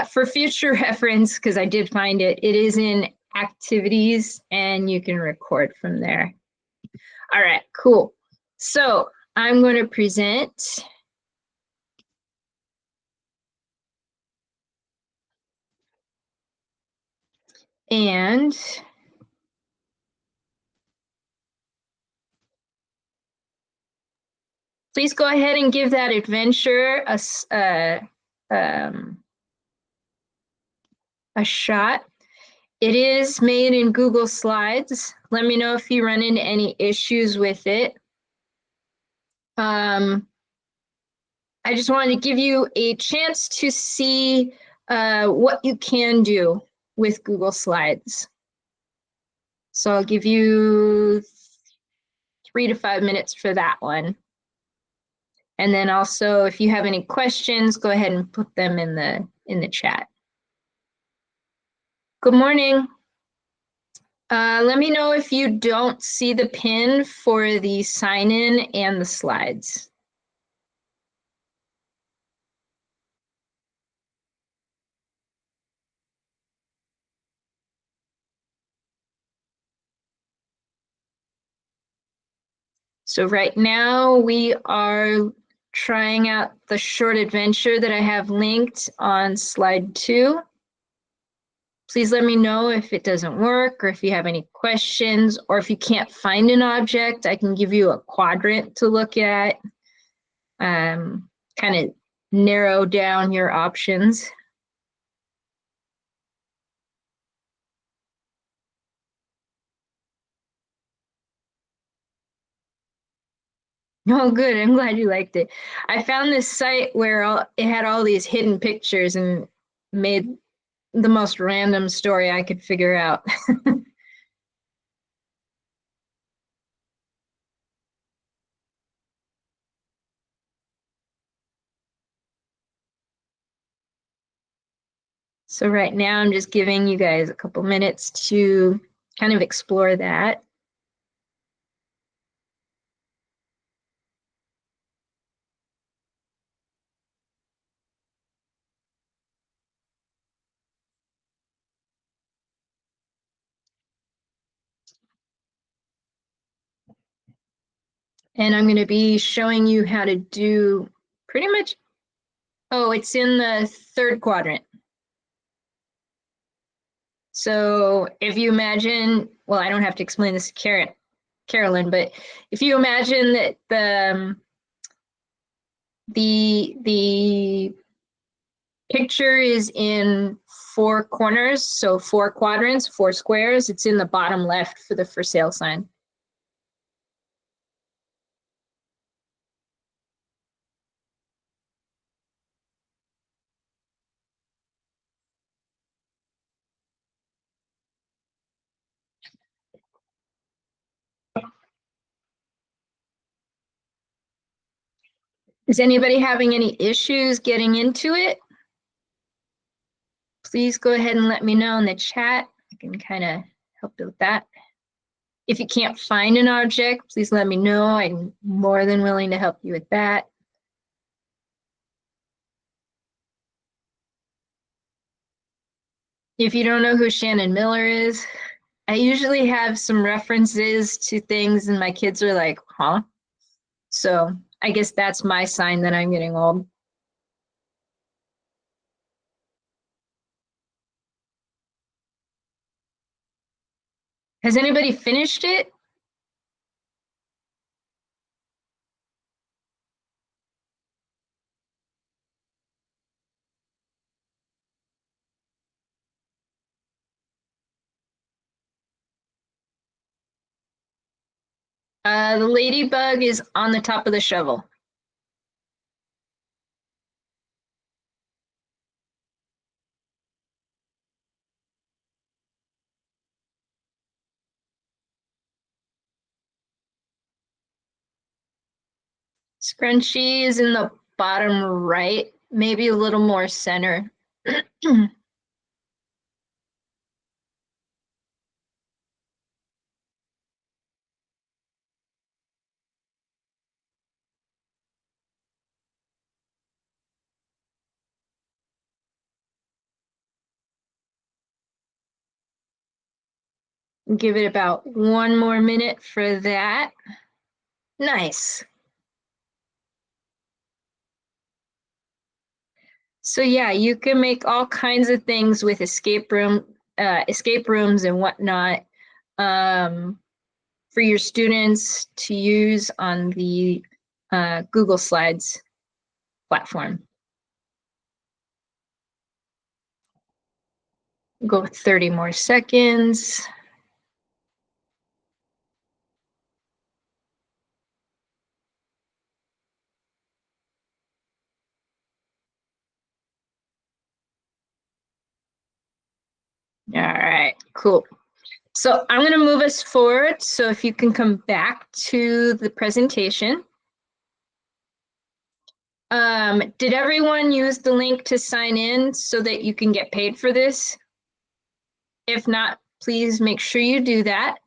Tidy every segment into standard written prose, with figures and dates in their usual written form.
For future reference, because I did find it, it is in activities and you can record from there. All right, cool. So I'm going to present. And please go ahead and give that adventure a shot. It is made in Google Slides. Let me know if you run into any issues with it. I just wanted to give you a chance to see what you can do with Google Slides. So I'll give you 3 to 5 minutes for that one. And then also, if you have any questions, go ahead and put them in the chat. Good morning. Let me know if you don't see the pin for the sign-in and the slides. So right now we are trying out the short adventure that I have linked on slide 2. Please let me know if it doesn't work or if you have any questions, or if you can't find an object, I can give you a quadrant to look at, kind of narrow down your options. Oh, good. I'm glad you liked it. I found this site where it had all these hidden pictures and made the most random story I could figure out. So right now I'm just giving you guys a couple minutes to kind of explore that. And I'm going to be showing you how to do pretty much, oh, it's in the 3rd quadrant. So if you imagine, well, I don't have to explain this to Carolyn, but if you imagine that the picture is in 4 corners, so 4 quadrants, 4 squares, it's in the bottom left for the for sale sign. Is anybody having any issues getting into it? Please go ahead and let me know in the chat. I can kind of help you with that. If you can't find an object, please let me know. I'm more than willing to help you with that. If you don't know who Shannon Miller is, I usually have some references to things and my kids are like, huh? So I guess that's my sign that I'm getting old. Has anybody finished it? The ladybug is on the top of the shovel. Scrunchie is in the bottom right, maybe a little more center. Give it about 1 more minute for that. Nice. So yeah, you can make all kinds of things with escape rooms and whatnot for your students to use on the Google Slides platform. Go 30 more seconds. All right, cool. So I'm going to move us forward. So if you can come back to the presentation. Did everyone use the link to sign in so that you can get paid for this? If not, please make sure you do that.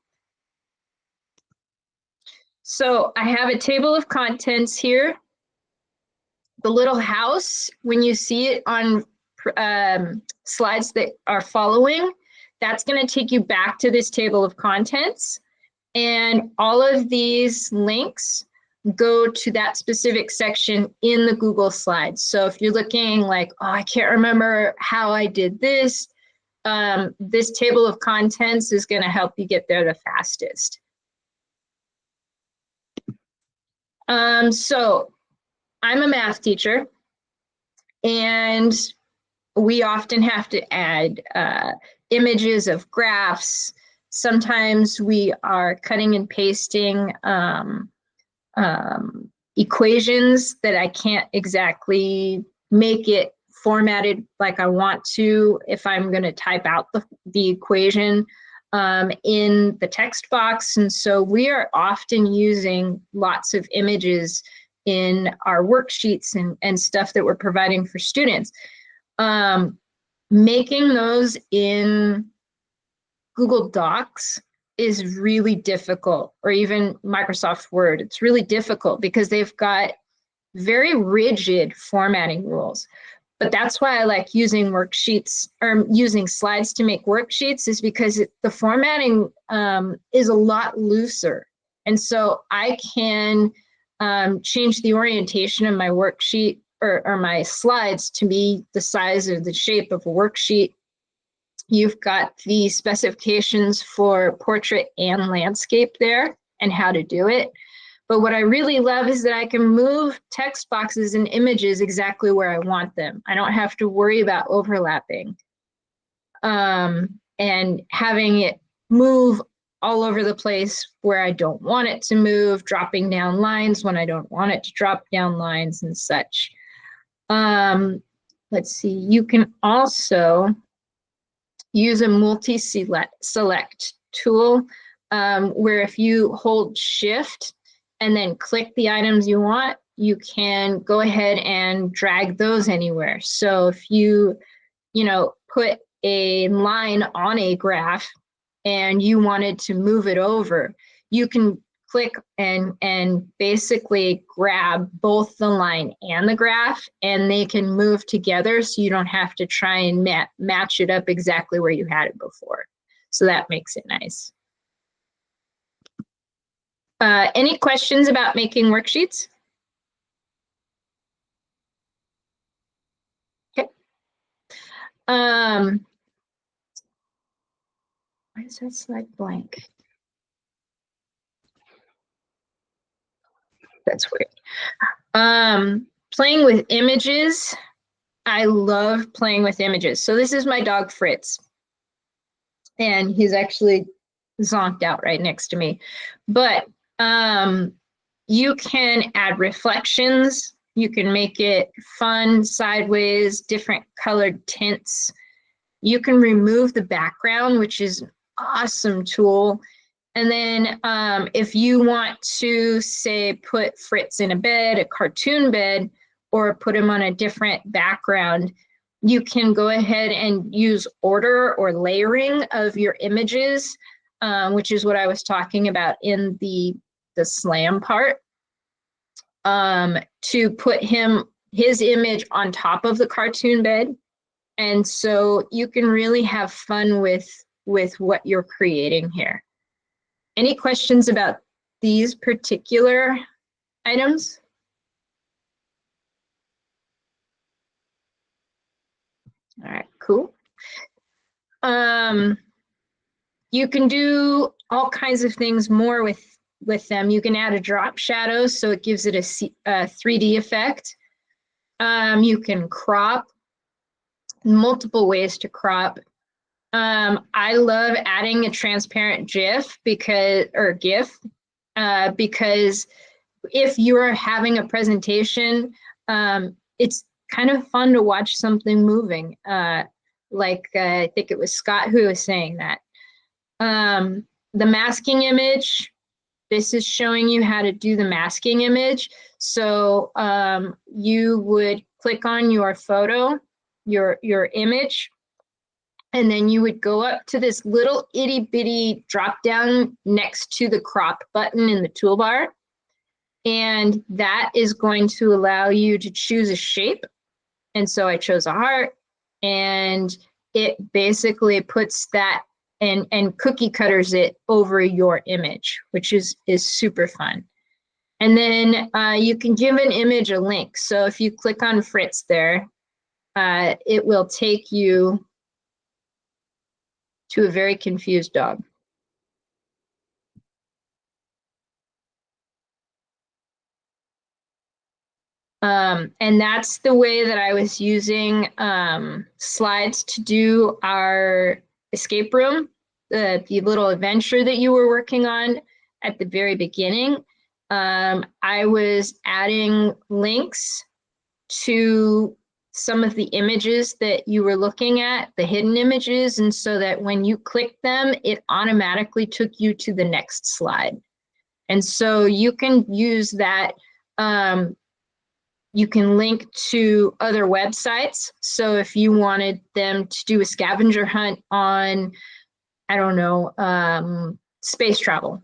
So I have a table of contents here. The little house, when you see it on slides that are following, that's going to take you back to this table of contents. And all of these links go to that specific section in the Google Slides. So if you're looking like, oh, I can't remember how I did this, this table of contents is going to help you get there the fastest. So I'm a math teacher, and we often have to add images of graphs. Sometimes we are cutting and pasting equations that I can't exactly make it formatted like I want to if I'm going to type out the equation in the text box. And so we are often using lots of images in our worksheets and stuff that we're providing for students. Making those in Google Docs is really difficult, or even Microsoft Word. It's really difficult because they've got very rigid formatting rules. But that's why I like using worksheets or using slides to make worksheets, is because the formatting is a lot looser. And so I can change the orientation of my worksheet or my slides to be the size or the shape of a worksheet. You've got the specifications for portrait and landscape there and how to do it. But what I really love is that I can move text boxes and images exactly where I want them. I don't have to worry about overlapping and having it move all over the place where I don't want it to move, dropping down lines when I don't want it to drop down lines and such. Let's see, you can also use a multi-select tool where if you hold Shift and then click the items you want, you can go ahead and drag those anywhere. So if you put a line on a graph and you wanted to move it over, you can click and basically grab both the line and the graph, and they can move together, so you don't have to try and match it up exactly where you had it before. So that makes it nice. Any questions about making worksheets? Okay. Why is that slide blank? That's weird. Playing with images. I love playing with images. So this is my dog Fritz, and he's actually zonked out right next to me. But you can add reflections. You can make it fun, sideways, different colored tints. You can remove the background, which is an awesome tool. And then if you want to, say, put Fritz in a bed, a cartoon bed, or put him on a different background, you can go ahead and use order or layering of your images, which is what I was talking about in the slam part, to put his image on top of the cartoon bed. And so you can really have fun with with what you're creating here. Any questions about these particular items? All right, cool. You can do all kinds of things more with them. You can add a drop shadow, so it gives it a 3D effect. You can crop, multiple ways to crop. I love adding a transparent GIF because if you're having a presentation, it's kind of fun to watch something moving. I think it was Scott who was saying that. The masking image, this is showing you how to do the masking image. So you would click on your photo, your image, and then you would go up to this little itty bitty drop down next to the crop button in the toolbar. And that is going to allow you to choose a shape. And so I chose a heart, and it basically puts that and cookie cutters it over your image, which is super fun. And then you can give an image a link. So if you click on Fritz there, it will take you to a very confused dog. And that's the way that I was using slides to do our escape room, the little adventure that you were working on at the very beginning. I was adding links to some of the images that you were looking at, the hidden images, and so that when you clicked them, it automatically took you to the next slide. And so you can use that. You can link to other websites. So if you wanted them to do a scavenger hunt on, I don't know, space travel,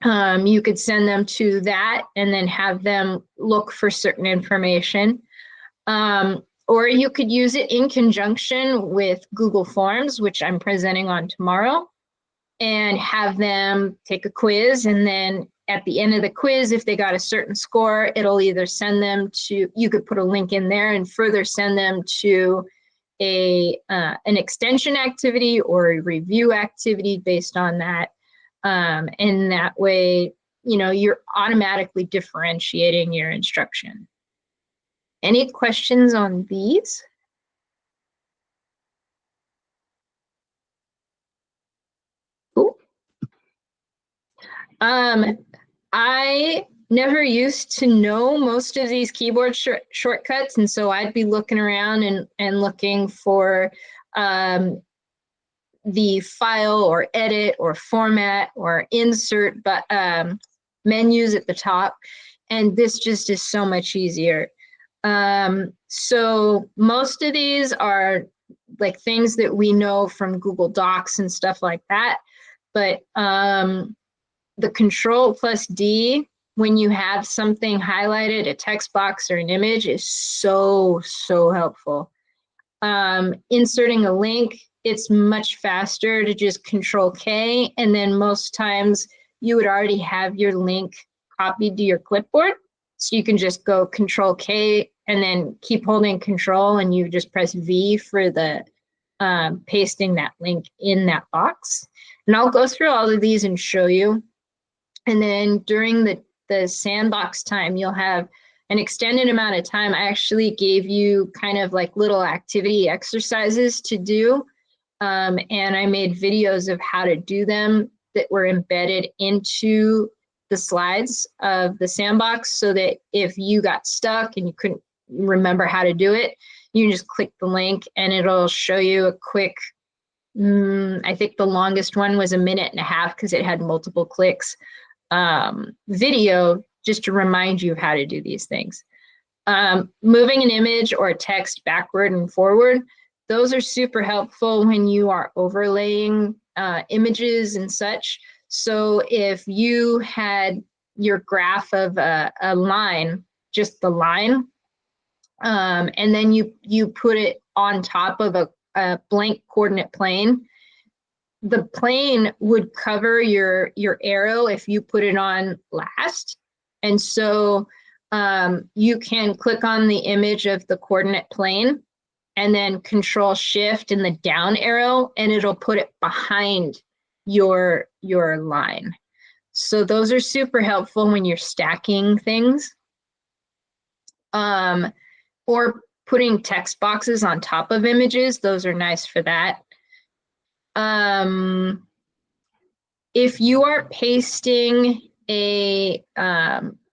you could send them to that and then have them look for certain information. Or you could use it in conjunction with Google Forms, which I'm presenting on tomorrow, and have them take a quiz, and then at the end of the quiz, if they got a certain score, it'll either send them to, you could put a link in there and further send them to an extension activity or a review activity based on that. And that way, you know, you're automatically differentiating your instruction. Any questions on these? Cool. I never used to know most of these keyboard shortcuts, and so I'd be looking around and looking for the file or edit or format or insert menus at the top, and this just is so much easier. So most of these are like things that we know from Google Docs and stuff like that, but the Control+D, when you have something highlighted, a text box or an image, is so helpful. Inserting a link, it's much faster to just Control+K, and then most times you would already have your link copied to your clipboard. So you can just go Control+K and then keep holding Control, and you just press V for the pasting that link in that box. And I'll go through all of these and show you. And then during the sandbox time, you'll have an extended amount of time. I actually gave you kind of like little activity exercises to do. And I made videos of how to do them that were embedded into the slides of the sandbox, so that if you got stuck and you couldn't remember how to do it, you can just click the link and it'll show you a quick, I think the longest one was 1.5 minutes because it had multiple clicks, video just to remind you of how to do these things. Moving an image or text backward and forward, those are super helpful when you are overlaying images and such. So if you had your graph of a line, just the line, and then you put it on top of a blank coordinate plane, the plane would cover your arrow if you put it on last. And so you can click on the image of the coordinate plane and then Control Shift and the down arrow, and it'll put it behind your line. So those are super helpful when you're stacking things. Or putting text boxes on top of images, those are nice for that. If you are pasting a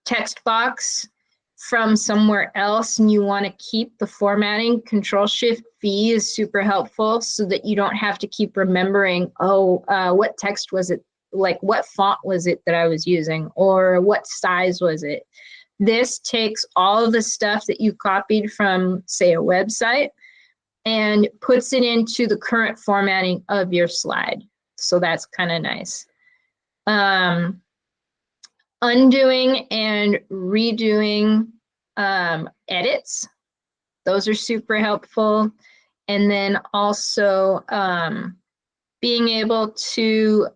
text box from somewhere else and you want to keep the formatting, Control-Shift-V is super helpful so that you don't have to keep remembering, oh, what text was it? Like, what font was it that I was using? Or what size was it? This takes all of the stuff that you copied from, say, a website and puts it into the current formatting of your slide. So that's kind of nice. Undoing and redoing edits. Those are super helpful. And then also being able to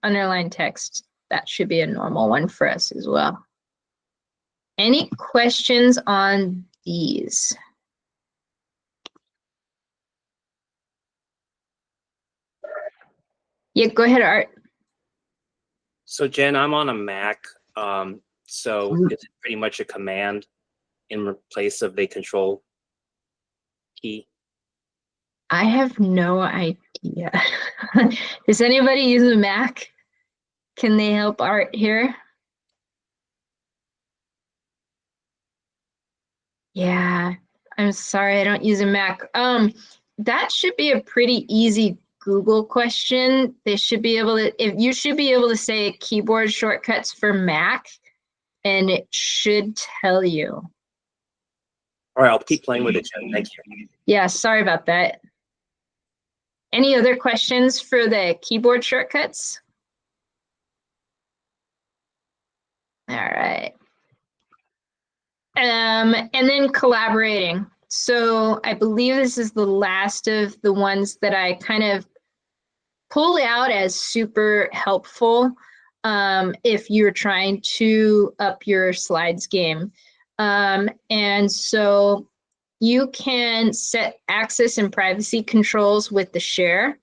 underline text. That should be a normal one for us as well. Any questions on these? Yeah, go ahead, Art. So Jen, I'm on a Mac, so it's pretty much a command in place of the control key. I have no idea. Does anybody use a Mac? Can they help Art here? Yeah, I'm sorry, I don't use a Mac. That should be a pretty easy Google question. They should be able to, if you should be able to say keyboard shortcuts for Mac, and it should tell you. All right, I'll keep playing with it, Jen. Thank you. Yeah, sorry about that. Any other questions for the keyboard shortcuts? All right. And then collaborating. So I believe this is the last of the ones that I kind of pulled out as super helpful if you're trying to up your slides game. And so you can set access and privacy controls with the share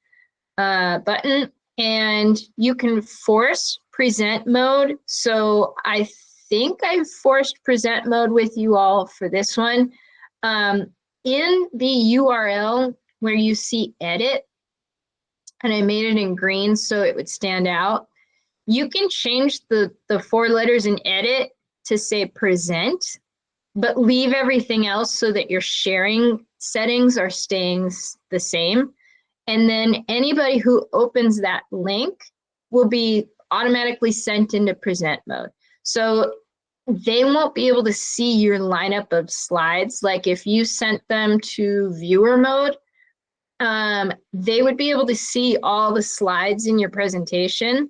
button, and you can force present mode. So I think I forced present mode with you all for this one. In the URL where you see edit, and I made it in green so it would stand out, you can change the 4 letters in edit to say present, but leave everything else so that your sharing settings are staying the same. And then anybody who opens that link will be automatically sent into present mode. So they won't be able to see your lineup of slides. Like if you sent them to viewer mode, they would be able to see all the slides in your presentation,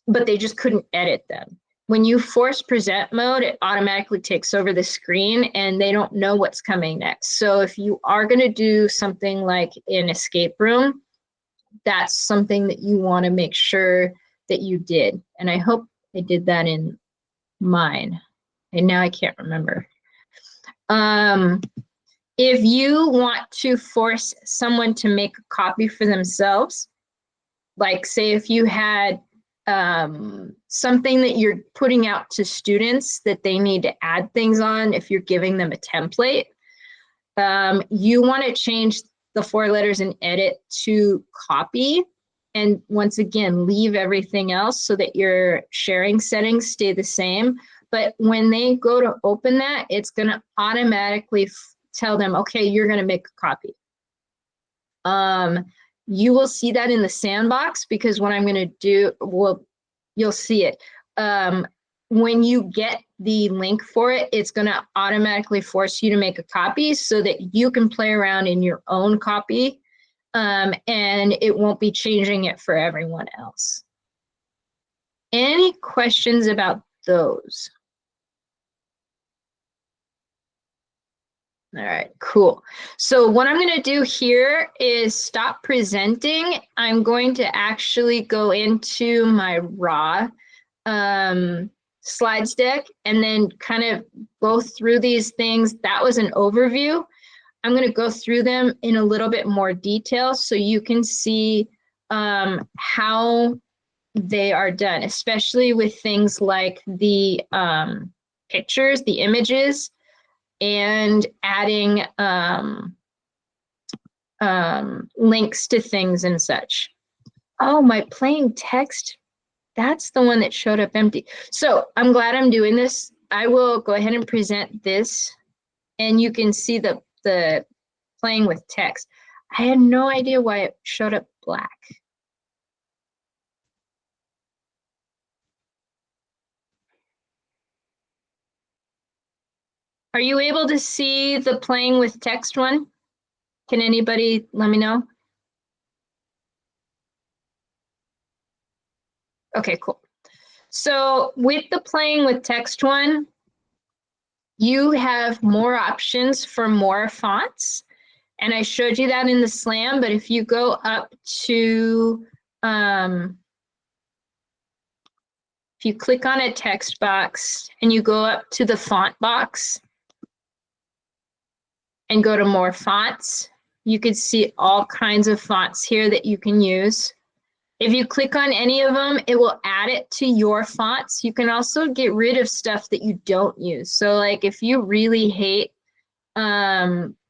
but they just couldn't edit them. When you force present mode, it automatically takes over the screen and they don't know what's coming next. So if you are going to do something like an escape room, that's something that you want to make sure that you did. And I hope I did that in mine. And now I can't remember. If you want to force someone to make a copy for themselves, like say if you had something that you're putting out to students that they need to add things on, if you're giving them a template, you want to change the 4 letters in edit to copy. And once again, leave everything else so that your sharing settings stay the same. But when they go to open that, it's going to automatically tell them, okay, you're going to make a copy. You will see that in the sandbox because what I'm going to do, well, you'll see it. When you get the link for it, it's going to automatically force you to make a copy so that you can play around in your own copy, and it won't be changing it for everyone else. Any questions about those? All right, cool. So what I'm going to do here is stop presenting. I'm going to actually go into my raw slides deck and then kind of go through these things. That was an overview. I'm going to go through them in a little bit more detail so you can see how they are done, especially with things like the pictures, the images, and adding links to things and such. Oh, my plain text, that's the one that showed up empty. So I'm glad I'm doing this. I will go ahead and present this, and you can see the playing with text. I had no idea why it showed up black. Are you able to see the playing with text one? Can anybody let me know? Okay, cool. So with the playing with text one, you have more options for more fonts. And I showed you that in the SLAM, but if you go up to, if you click on a text box and you go up to the font box and go to more fonts, you can see all kinds of fonts here that you can use. If you click on any of them, it will add it to your fonts. You can also get rid of stuff that you don't use. So like if you really hate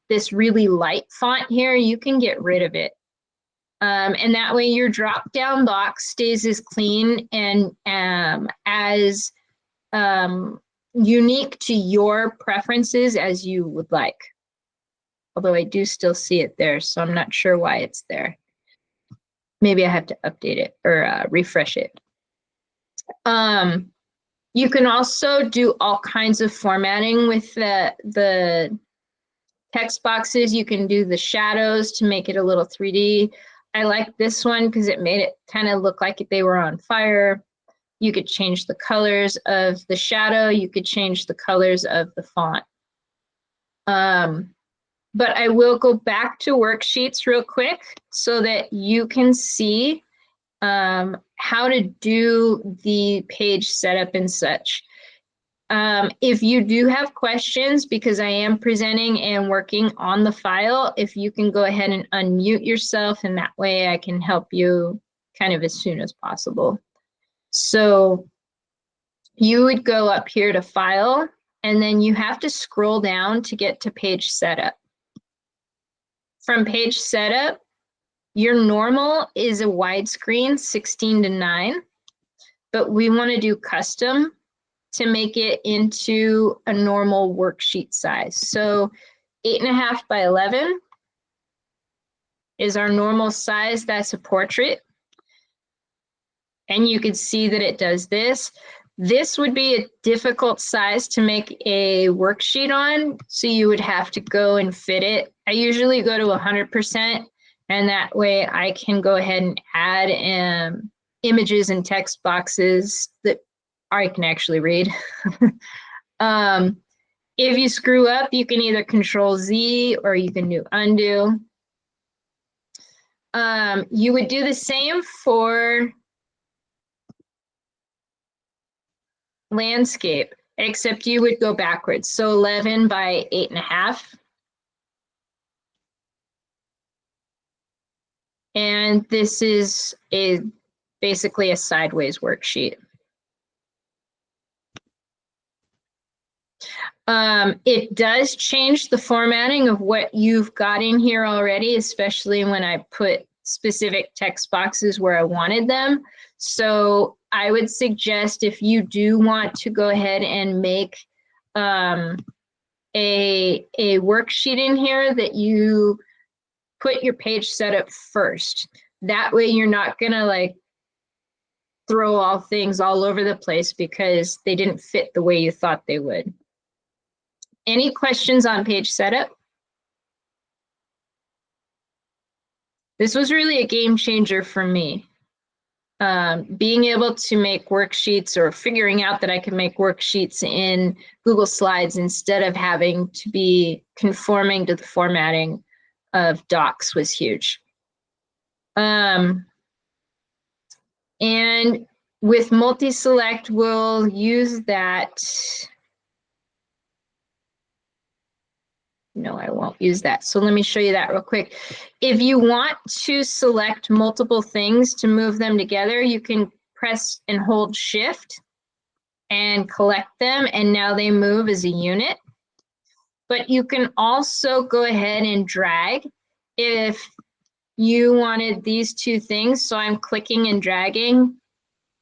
this really light font here, you can get rid of it. And that way your drop down box stays as clean and as unique to your preferences as you would like. Although I do still see it there, so I'm not sure why it's there. Maybe I have to update it or refresh it. You can also do all kinds of formatting with the text boxes. You can do the shadows to make it a little 3D. I like this one because it made it kind of look like they were on fire. You could change the colors of the shadow. You could change the colors of the font. But I will go back to worksheets real quick so that you can see how to do the page setup and such. If you do have questions, because I am presenting and working on the file, if you can go ahead and unmute yourself, and that way I can help you kind of as soon as possible. So you would go up here to File, and then you have to scroll down to get to Page Setup. From Page Setup, your normal is a widescreen 16:9, but we want to do custom to make it into a normal worksheet size. So 8.5 by 11 is our normal size. That's a portrait. And you can see that it does this. This would be a difficult size to make a worksheet on, so you would have to go and fit it. I usually go to 100%, and that way I can go ahead and add images and text boxes that I can actually read. If you screw up, you can either Control Z or you can do undo. You would do the same for landscape, except you would go backwards. So 11 by 8.5. And this is basically a sideways worksheet. It does change the formatting of what you've got in here already, especially when I put specific text boxes where I wanted them. So I would suggest if you do want to go ahead and make a worksheet in here that you put your page setup first. That way you're not gonna like throw all things all over the place because they didn't fit the way you thought they would. Any questions on page setup? This was really a game changer for me. being able to make worksheets or figuring out that I can make worksheets in Google Slides instead of having to be conforming to the formatting of Docs was huge. And with multi-select, we'll use that. No, I won't use that. So let me show you that real quick. If you want to select multiple things to move them together, you can press and hold Shift and collect them, and now they move as a unit. But you can also go ahead and drag if you wanted these two things. So I'm clicking and dragging,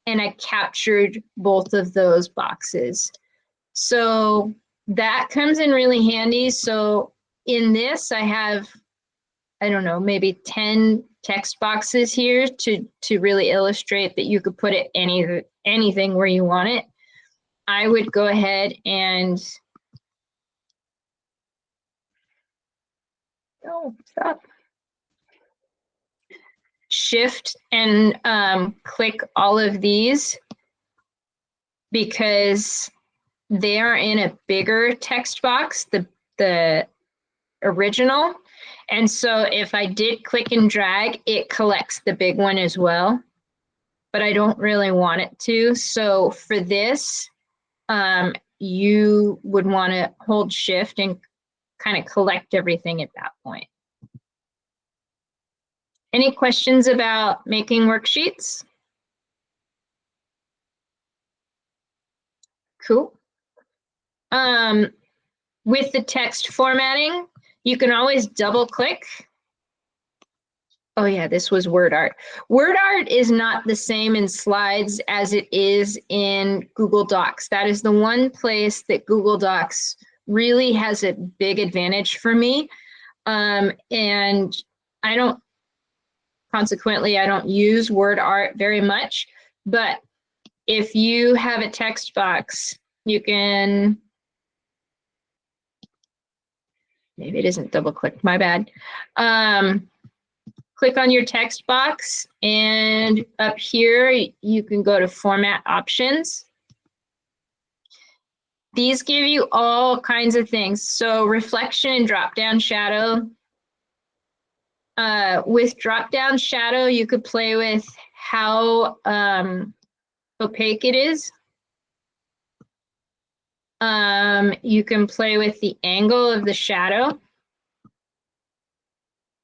and I captured both of those boxes. So that comes in really handy. So in this, I have, I don't know, maybe 10 text boxes here to really illustrate that you could put it anything where you want it. I would go ahead and stop. Shift and click all of these because they are in a bigger text box, the original. And so if I did click and drag, it collects the big one as well, but I don't really want it to. So for this, you would want to hold Shift and kind of collect everything at that point. Any questions about making worksheets? Cool. With the text formatting, you can always double click. Oh yeah, this was word art. Word art is not the same in Slides as it is in Google Docs. That is the one place that Google Docs really has a big advantage for me. And consequently, I don't use word art very much, but if you have a text box, you can, maybe it isn't double clicked, my bad. Click on your text box, and up here, you can go to Format Options. These give you all kinds of things. So reflection and drop-down shadow. With drop-down shadow, you could play with how opaque it is. You can play with the angle of the shadow.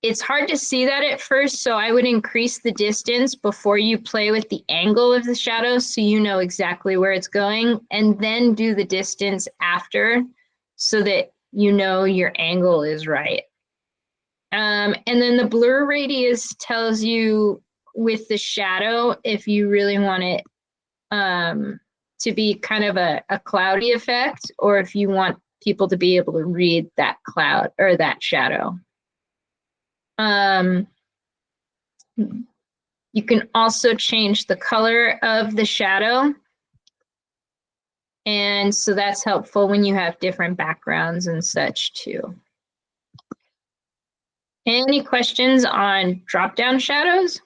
It's hard to see that at first, so I would increase the distance before you play with the angle of the shadow so you know exactly where it's going, and then do the distance after so that you know your angle is right. And then the blur radius tells you with the shadow if you really want it to be kind of a cloudy effect, or if you want people to be able to read that cloud or that shadow. You can also change the color of the shadow. And so that's helpful when you have different backgrounds and such too. Any questions on drop-down shadows?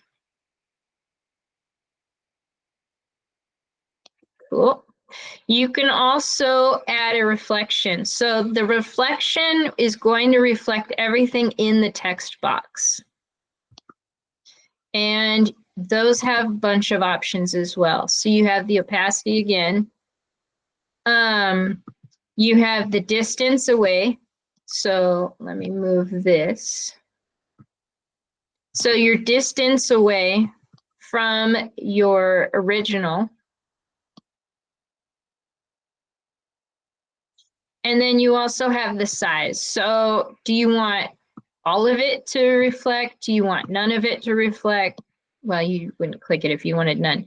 Cool. You can also add a reflection. So the reflection is going to reflect everything in the text box. And those have a bunch of options as well. So you have the opacity again. You have the distance away. So let me move this. So your distance away from your original. And then you also have the size. So do you want all of it to reflect? Do you want none of it to reflect? Well, you wouldn't click it if you wanted none.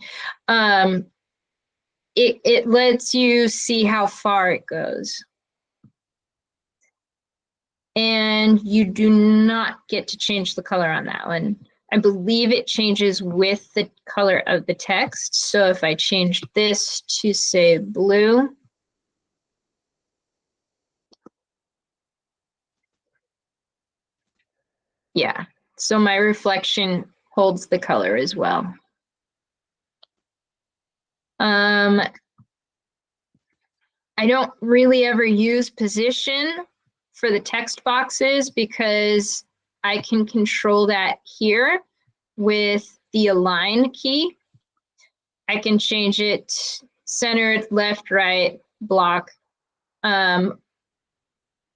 It lets you see how far it goes. And you do not get to change the color on that one. I believe it changes with the color of the text. So if I change this to say blue, yeah, so my reflection holds the color as well. I don't really ever use position for the text boxes because I can control that here with the align key. I can change it centered, left, right, block,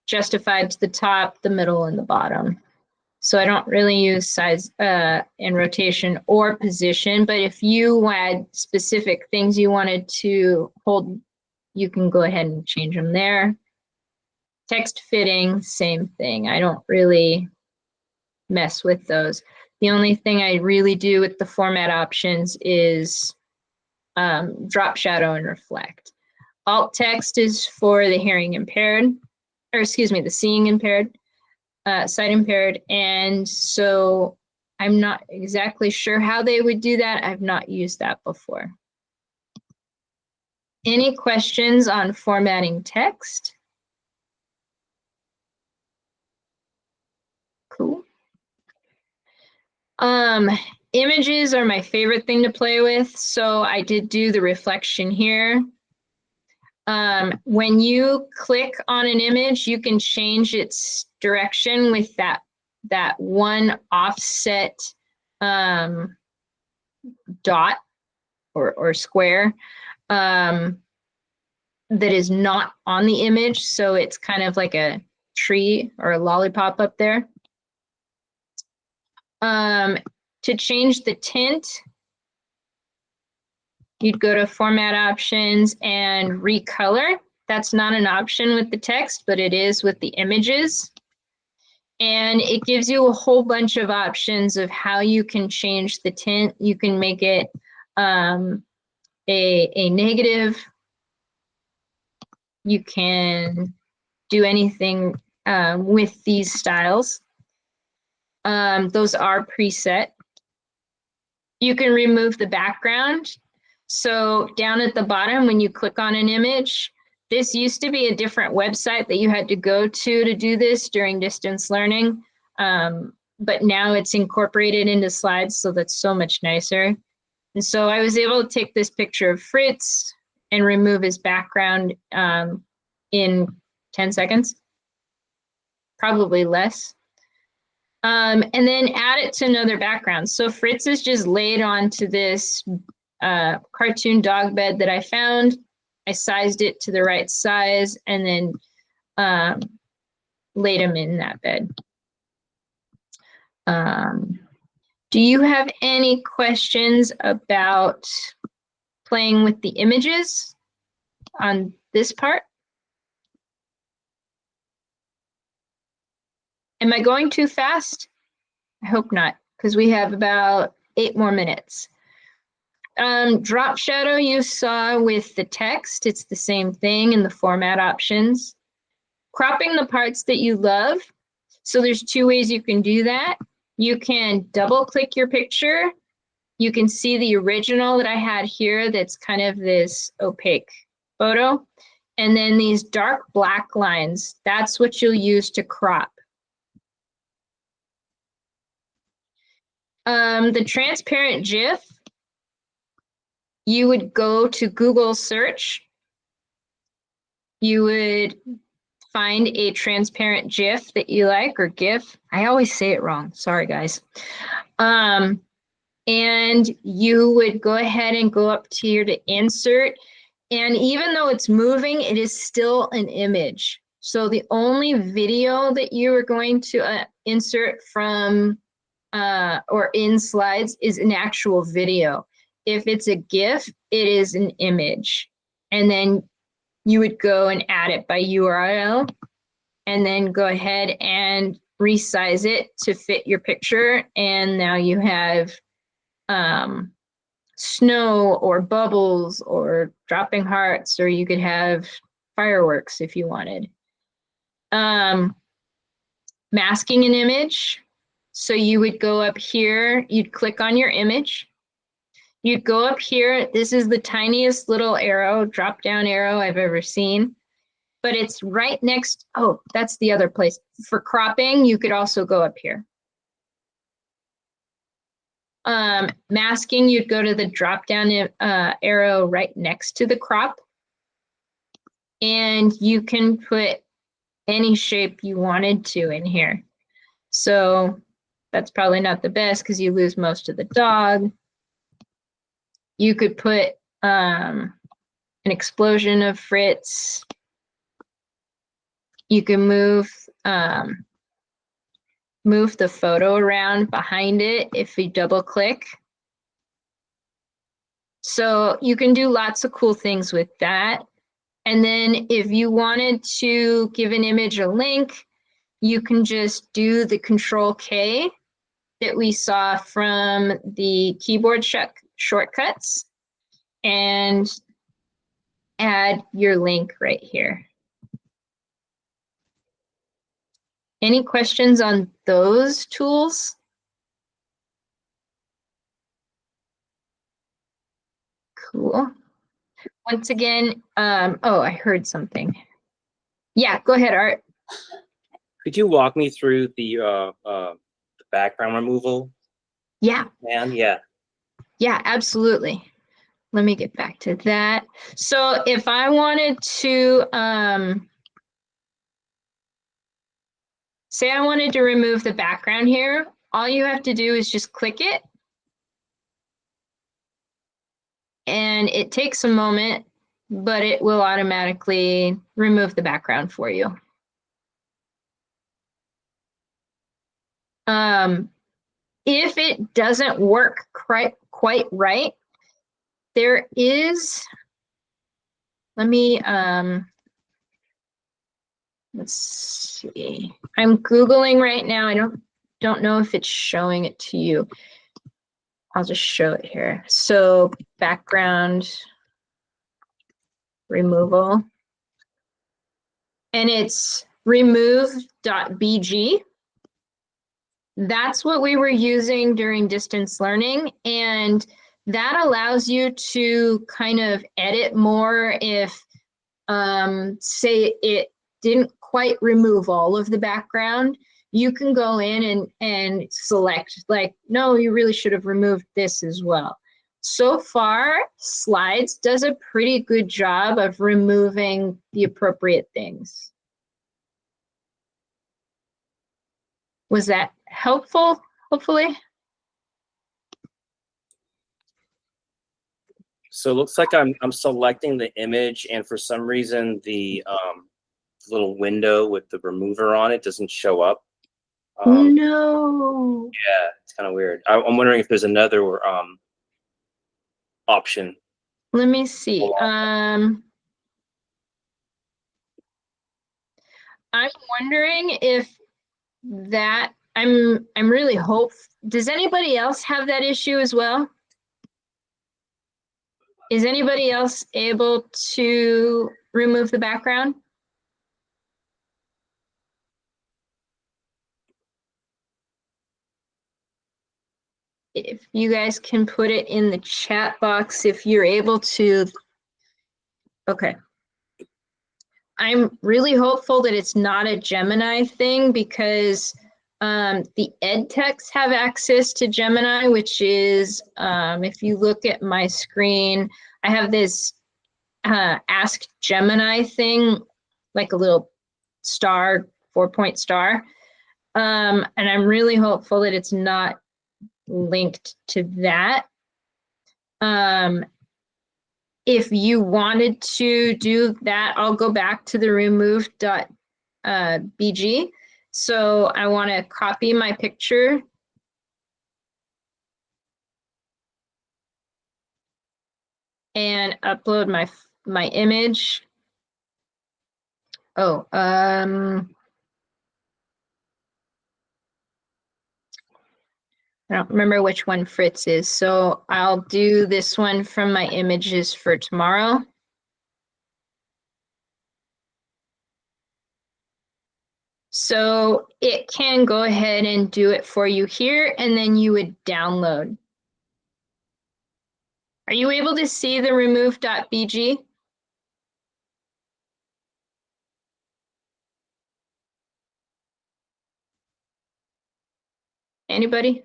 justified to the top, the middle, and the bottom. So I don't really use size and rotation or position, but if you had specific things you wanted to hold, you can go ahead and change them there. Text fitting, same thing. I don't really mess with those. The only thing I really do with the format options is drop shadow and reflect. Alt text is for the hearing impaired, or excuse me, the seeing impaired, sight impaired. And so I'm not exactly sure how they would do that. I've not used that before. Any questions on formatting text? Cool. Images are my favorite thing to play with. So I did do the reflection here. When you click on an image, you can change its direction with that one offset dot or square that is not on the image. So it's kind of like a tree or a lollipop up there. To change the tint, you'd go to format options and recolor. That's not an option with the text, but it is with the images. And it gives you a whole bunch of options of how you can change the tint. You can make it a negative. You can do anything with these styles. Those are preset. You can remove the background. So down at the bottom, when you click on an image, this used to be a different website that you had to go to do this during distance learning. But now it's incorporated into slides, so that's so much nicer. And so I was able to take this picture of Fritz and remove his background in 10 seconds, probably less. And then add it to another background. So Fritz is just laid onto this cartoon dog bed that I found. I sized it to the right size and then laid him in that bed. Do you have any questions about playing with the images on this part? Am I going too fast? I hope not, because we have about 8 more minutes. Drop shadow you saw with the text. It's the same thing in the format options. Cropping the parts that you love. So there's 2 ways you can do that. You can double click your picture. You can see the original that I had here that's kind of this opaque photo. And then these dark black lines, that's what you'll use to crop. The transparent GIF, you would go to Google search. You would find a transparent GIF that you like, or GIF. I always say it wrong. Sorry, guys. And you would go ahead and go up to here to insert. And even though it's moving, it is still an image. So the only video that you are going to insert from or in slides is an actual video. If it's a GIF, it is an image. And then you would go and add it by URL and then go ahead and resize it to fit your picture. And now you have snow or bubbles or dropping hearts, or you could have fireworks if you wanted. Masking an image. So you would go up here, you'd click on your image. You'd go up here. This is the tiniest little arrow, drop down arrow I've ever seen. But it's right next, oh, that's the other place. For cropping, you could also go up here. Masking, you'd go to the drop down arrow right next to the crop. And you can put any shape you wanted to in here. So that's probably not the best because you lose most of the dog. You could put an explosion of Fritz. You can move the photo around behind it if you double click. So you can do lots of cool things with that. And then if you wanted to give an image a link, you can just do the Control K that we saw from the keyboard shortcuts and add your link right here. Any questions on those tools? Cool. Once again, oh, I heard something. Yeah, go ahead, Art. Could you walk me through the background removal? Yeah. Yeah. Yeah, absolutely. Let me get back to that. So if I wanted to, say I wanted to remove the background here, all you have to do is just click it. And it takes a moment, but it will automatically remove the background for you. If it doesn't work quite right, there is, let me, let's see. I'm Googling right now. I don't know if it's showing it to you. I'll just show it here. So background removal. And it's remove.bg. That's what we were using during distance learning. And that allows you to kind of edit more if, say, it didn't quite remove all of the background. You can go in and select, like, no, you really should have removed this as well. So far, Slides does a pretty good job of removing the appropriate things. Was that helpful, hopefully? So it looks like I'm selecting the image, and for some reason the little window with the remover on it doesn't show up. No. Yeah, it's kind of weird. I'm wondering if there's another option. Let me see. I'm wondering if that I'm really hopeful. Does anybody else have that issue as well? Is anybody else able to remove the background? If you guys can put it in the chat box if you're able to. Okay. I'm really hopeful that it's not a Gemini thing because the ed techs have access to Gemini, which is, if you look at my screen, I have this Ask Gemini thing, like a little star, 4-point star. And I'm really hopeful that it's not linked to that. If you wanted to do that, I'll go back to the remove.bg. So I want to copy my picture. And upload my image. Oh, I don't remember which one Fritz is. So I'll do this one from my images for tomorrow. So it can go ahead and do it for you here, and then you would download. Are you able to see the remove.bg? Anybody?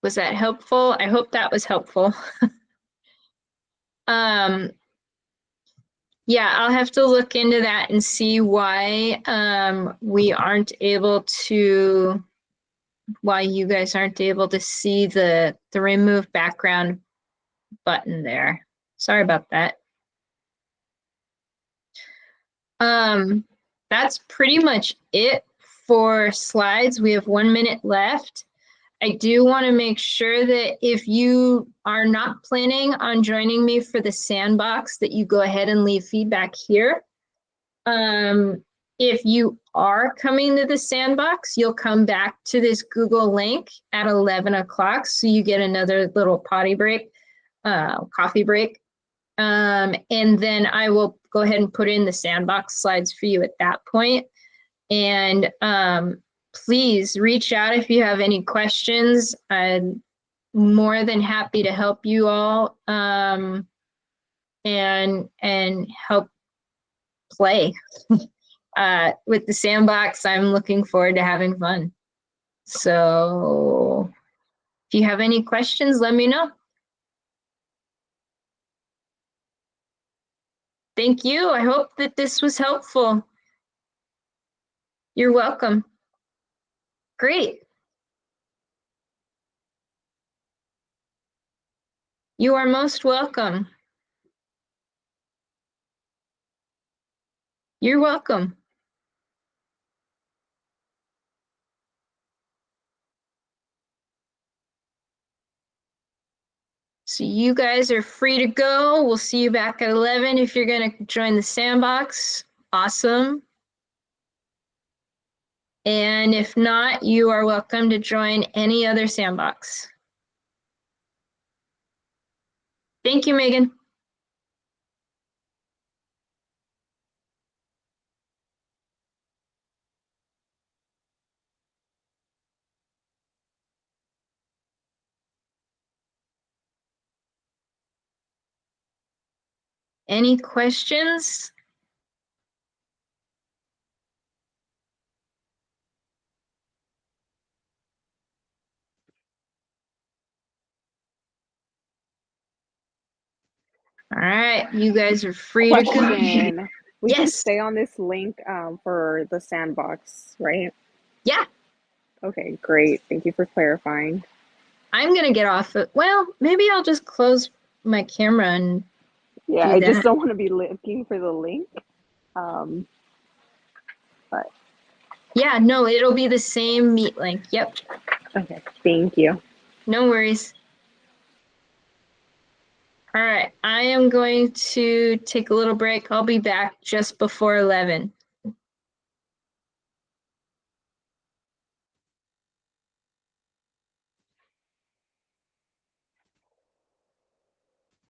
Was that helpful? I hope that was helpful. Yeah, I'll have to look into that and see why we aren't able to, why you guys aren't able to see the remove background button there. Sorry about that. That's pretty much it for slides. We have 1 minute left. I do want to make sure that if you are not planning on joining me for the sandbox, that you go ahead and leave feedback here. If you are coming to the sandbox, you'll come back to this Google link at 11 o'clock. So you get another little potty break, coffee break. And then I will go ahead and put in the sandbox slides for you at that point. And please reach out if you have any questions. I'm more than happy to help you all and help play. With the sandbox, I'm looking forward to having fun. So if you have any questions, let me know. Thank you. I hope that this was helpful. You're welcome. Great. You are most welcome. You're welcome. So you guys are free to go. We'll see you back at 11 if you're going to join the sandbox. Awesome. And if not, you are welcome to join any other sandbox. Thank you, Megan. Any questions? All right, you guys are free to go. Question. We can Yes. stay on this link for the sandbox, right? Yeah, Okay, great. Thank you for clarifying. I'm going to get off it. Well, maybe I'll just close my camera and Yeah, do I that. just don't want to be looking for the link. But Yeah, no, it'll be the same meet link. Yep. okay, thank you. No worries. All right, I am going to take a little break. I'll be back just before 11.